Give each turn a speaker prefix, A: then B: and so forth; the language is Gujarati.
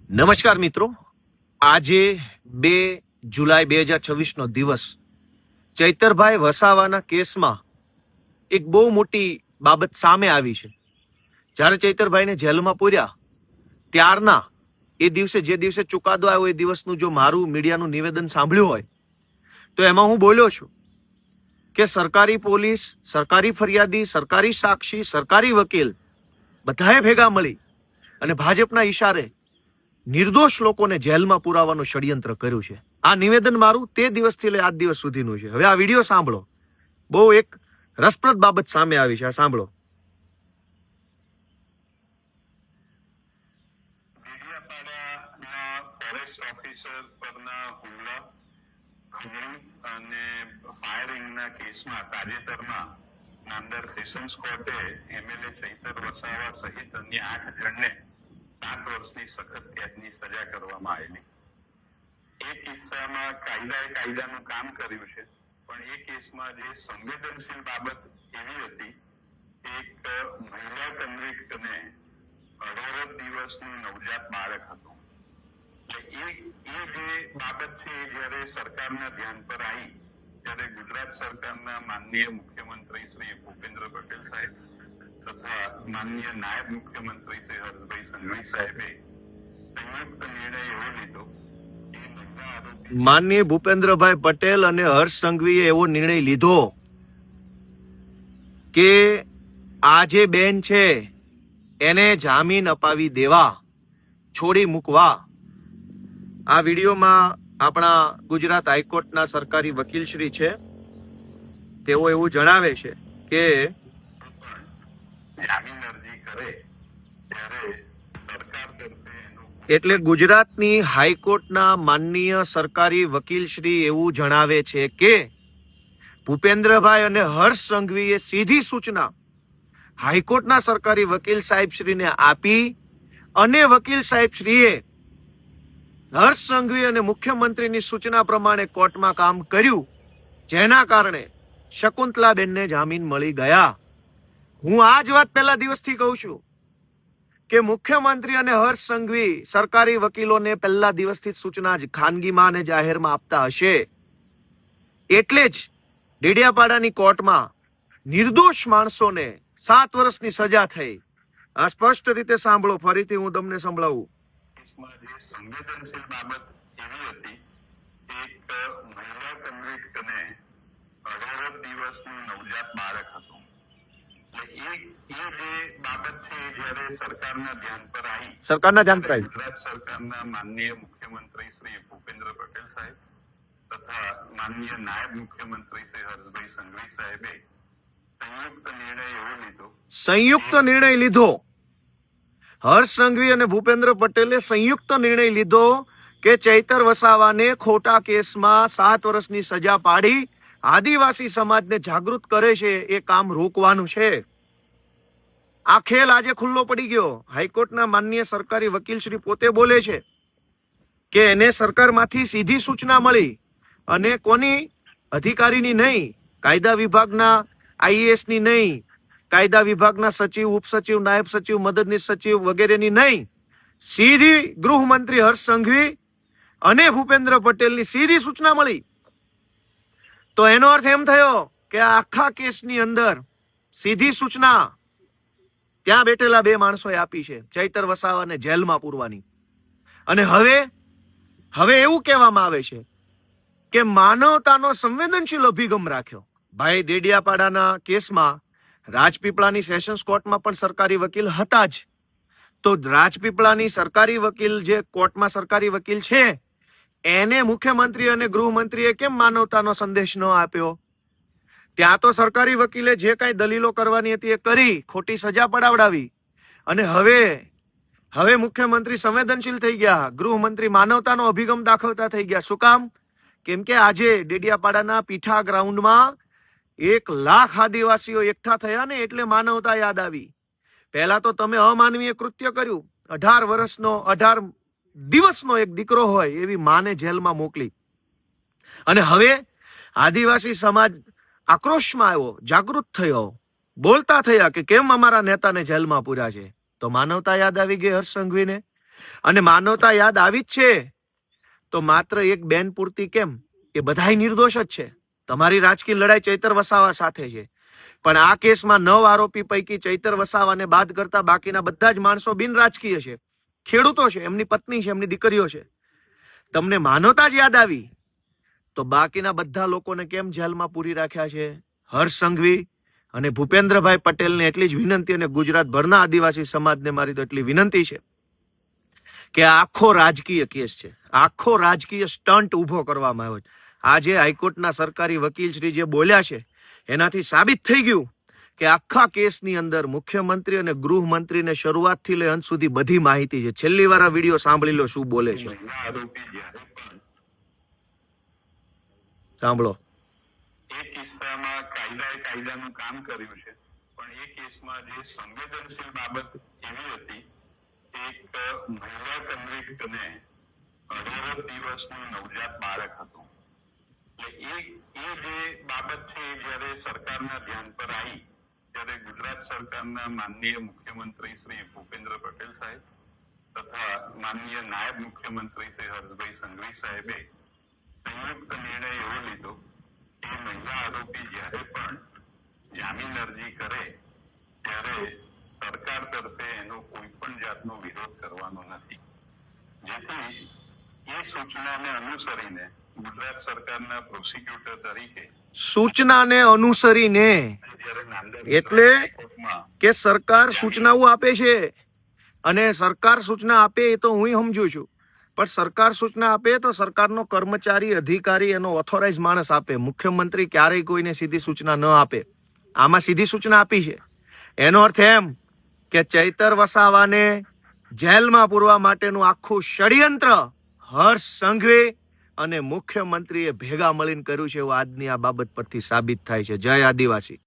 A: નમસ્કાર મિત્રો, આજે 2 જુલાઈ 2026 દિવસ ચૈતરભાઈ વસાવાના કેસમાં એક બહુ મોટી બાબત સામે આવી છે. જ્યારે ચૈતરભાઈને જેલમાં પૂર્યા ત્યારના એ દિવસે જે દિવસે ચુકાદો આવ્યો એ દિવસનું જો મારું મીડિયાનું નિવેદન સાંભળ્યું હોય તો એમાં હું બોલ્યો છું કે સરકારી પોલીસ, સરકારી ફરિયાદી, સરકારી સાક્ષી, સરકારી વકીલ બધાએ ભેગા મળી અને ભાજપના ઈશારે નિર્દોષ લોકોને જેલમાં પુરાવાનું ષડયંત્ર કર્યું છે. આ નિવેદન મારું તે દિવસથી લઈ આજ દિવસ સુધીનું છે. હવે આ વિડીયો સાંભળો, બહુ એક રસપ્રદ બાબત સામે આવી છે. આ સાંભળો.
B: ડેડિયાપાડાના ફોરેસ્ટ ઓફિસર પરના હુમલા, ખંડણી અને ફાયરિંગના કેસમાં તાજેતરમાં નામદાર સેશન્સ કોર્ટે એમએલએ ચૈતર વસાવા સહિત અન્ય 8 જણને 7 વર્ષની સખત કેદની સજા કરવામાં આવેલી. એ કિસ્સામાં કાયદાનું કામ કર્યું છે, પણ એ કેસમાં જે સંવેદનશીલ બાબત એવી હતી, એક મહિલા કન્વિક્ટને 18 દિવસનું નવજાત બાળક હતું. એટલે એ જે બાબત છે જ્યારે સરકારના ધ્યાન પર આવી ત્યારે ગુજરાત સરકારના માનનીય મુખ્યમંત્રી શ્રી ભૂપેન્દ્ર પટેલ સાહેબ તથા માનનીય નાયબ મુખ્યમંત્રી શ્રી હર્ષભાઈ સંઘવી સાહેબે સંયુક્ત નિર્ણય એવો લીધો કે
A: માનનીય ભૂપેન્દ્રભાઈ પટેલ અને હર્ષ સંઘવીએ એવો નિર્ણય લીધો કે આ જે બેન છે એને જામીન અપાવી દેવા, છોડી મૂકવા. આ વિડીયોમાં આપણા ગુજરાત હાઈકોર્ટના સરકારી વકીલ શ્રી છે, તેઓ એવું જણાવે છે કે
B: જામીન અરજી કરે ત્યારે સરકાર તરફે
A: એટલે ગુજરાતની હાઈકોર્ટના માનનીય સરકારી વકીલ શ્રી એવું જણાવે છે કે ભૂપેન્દ્રભાઈ અને હર્ષ સંઘવીએ સીધી સૂચના હાઈકોર્ટના સરકારી વકીલ સાહેબ શ્રીને આપી અને વકીલ સાહેબ શ્રીએ હર્ષ સંઘવી અને મુખ્યમંત્રીની સૂચના પ્રમાણે કોર્ટમાં કામ કર્યું, જેના કારણે શકુંતલાબેનને જામીન મળી ગયા. હું આ જ વાત પહેલા દિવસથી કહું છું કે મુખ્યમંત્રી અને હર્ષ સંઘવી સરકારી વકીલોને પહેલા દિવસથી સૂચના જ ખાનગીમાં અને જાહેરમાં આપતા હશે. એટલે જ ડેડિયાપાડાની કોર્ટમાં નિર્દોષ માણસોને 7 વર્ષની સજા થઈ. આ સ્પષ્ટ રીતે સાંભળો, ફરીથી હું તમને સંભળાવું.
B: કેસમાં જે સંવેદનશીલ બાબત એવી હતી, એક મહિલા કન્વિક્ટને 18 દિવસનું નવજાત બાળક હતું. એટલે એ જે બાબત છે જ્યારે સરકારના ધ્યાન પર આવી ગુજરાત સરકારના માનનીય મુખ્યમંત્રી શ્રી ભૂપેન્દ્ર પટેલ સાહેબ તથા માનનીય નાયબ મુખ્યમંત્રી શ્રી હર્ષભાઈ સંઘવી સાહેબે
A: સંયુક્ત નિર્ણય લીધો. હર્ષ સંઘવી અને ભૂપેન્દ્ર પટેલે સંયુક્ત નિર્ણય લીધો કે ચૈતર વસાવાને ખોટા કેસમાં 7 વર્ષની સજા પાડી આદિવાસી સમાજને જાગૃત કરે છે એ કામ રોકવાનું છે. આ ખેલ આજે ખુલ્લો પડી ગયો. હાઈકોર્ટના માનનીય સરકારી વકીલ શ્રી પોતે બોલે છે કે એને સરકારમાંથી સીધી સૂચના મળી અને કોની અધિકારીની નહીં, કાયદા વિભાગના આઈએએસ ની નહીં, કાયદા વિભાગના સચિવ, ઉપસચિવ, નાયબ સચિવ, મદદનીશ સચિવ વગેરેની નહીં, સીધી ગૃહમંત્રી હર્ષ સંઘવી અને ભૂપેન્દ્ર પટેલની સીધી સૂચના મળી. તો એનો અર્થ એમ થયો કે આ આખા કેસની અંદર સીધી સૂચના ત્યાં બેઠેલા 2 માણસોએ આપી છે, ચૈતર વસાવાને જેલમાં પૂરવાની. અને હવે એવું કહેવામાં આવે છે કે માનવતાનો સંવેદનશીલ અભિગમ રાખ્યો. ભાઈ, ડેડિયાપાડાના કેસમાં રાજપીપળાની સેશન્સ કોર્ટમાં પણ સરકારી વકીલ હતા જ. તો રાજપીપળાની સરકારી વકીલ જે કોર્ટમાં સરકારી વકીલ છે એને મુખ્યમંત્રી અને ગૃહમંત્રીએ કેમ માનવતાનો સંદેશ ન આપ્યો? ત્યાં તો સરકારી વકીલે જે કાંઈ દલીલો કરવાની હતી એ કરી, ખોટી સજા પડાવડાવી. અને હવે મુખ્યમંત્રી સંવેદનશીલ થઈ ગયા, ગૃહમંત્રી માનવતાનો અભિગમ દાખવતા થઈ ગયા. શું કામ? કેમ કે આજે ડેડિયાપાડાના પીઠા ગ્રાઉન્ડમાં 1 લાખ આદિવાસીઓ એકઠા થયા ને એટલે માનવતા યાદ આવી. પહેલા તો તમે અમાનવીય કૃત્ય કર્યું. 18 દિવસનો એક દીકરો હોય એવી માને જેલમાં મોકલી. અને હવે આદિવાસી સમાજ આક્રોશમાં આવ્યો, જાગૃત થયો, બોલતા થયા કે કેમ અમારા નેતાને જેલમાં પૂર્યા છે. તો માનવતા યાદ આવી ગઈ હર્ષ સંઘવીને. અને માનવતા યાદ આવી જ છે તો માત્ર એક બેન પૂરતી કેમ, એ બધાય નિર્દોષ જ છે. તમારી રાજકીય લડાઈ ચૈતર વસાવા સાથે છે, પણ આ કેસમાં 9 આરોપી પૈકી ચૈતર વસાવાને બાદ કરતા બાકીના બધા જ માણસો બિન રાજકીય છે, ખેડૂતો છે, એમની પત્ની છે, એમની દીકરીઓ છે. તમને માનવતા જ યાદ આવી તો બાકીના બધા લોકોને કેમ જેલમાં પૂરી રાખ્યા છે? હર્ષ સંઘવી અને ભૂપેન્દ્રભાઈ પટેલને એટલી જ વિનંતી, અને ગુજરાતભરના આદિવાસી સમાજને મારી તો એટલી વિનંતી છે કે આખો રાજકીય કેસ છે, આખો રાજકીય સ્ટન્ટ ઉભો કરવામાં આવ્યો છે. આજે હાઈકોર્ટના સરકારી વકીલ શ્રી જે બોલ્યા છે એનાથી સાબિત થઈ ગયું કે આખા કેસની અંદર મુખ્યમંત્રી અને ગૃહમંત્રીને શરૂઆતથી લઈ અંત સુધી બધી માહિતી છે. છેલ્લી વાર આ વિડીયો સાંભળી લો શું બોલે છે.
B: મહિલા આરોપી જ્યારે પણ
A: સાંભળો.
B: એ કિસ્સામાં કાયદાનું કામ કર્યું છે, પણ એ કેસમાં જે સંવેદનશીલ બાબત એવી હતી, એક મહિલા કન્વિક્ટને 18 દિવસનું નવજાત બાળક હતું. એટલે એ જે બાબત છે જ્યારે સરકારના ધ્યાન પર આવી ત્યારે ગુજરાત સરકારના માનનીય મુખ્યમંત્રી શ્રી ભૂપેન્દ્ર પટેલ સાહેબ તથા માનનીય નાયબ મુખ્યમંત્રી શ્રી હર્ષભાઈ સંઘવી સાહેબે સંયુક્ત નિર્ણય એવો લીધો કે મહિલા આરોપી જ્યારે પણ જામીન અરજી કરે ત્યારે સરકાર તરફે એનો કોઈ પણ જાતનો વિરોધ કરવાનો નથી. જેથી એ સૂચનાને અનુસરીને ગુજરાત સરકારના પ્રોસિક્યુટર તરીકે
A: સૂચનાને અનુસરીને
B: જ્યારે નામદાર
A: એટલે
B: કોર્ટમાં
A: કે સરકાર સૂચનાઓ આપે છે, અને સરકાર સૂચના આપે એ તો હું સમજુ છું, પણ સરકાર સૂચના આપે તો સરકારનો કર્મચારી, અધિકારી, એનો ઓથોરાઇઝ માણસ આપે. મુખ્યમંત્રી ક્યારેય કોઈને સીધી સૂચના ન આપે. આમાં સીધી સૂચના આપી છે. એનો અર્થ એમ કે ચૈતર વસાવાને જેલમાં પૂરવા માટેનું આખું ષડયંત્ર હર્ષ સંઘવી અને મુખ્યમંત્રીએ ભેગા મળીને કર્યું છે એવું આજની આ બાબત પરથી સાબિત થાય છે. જય આદિવાસી.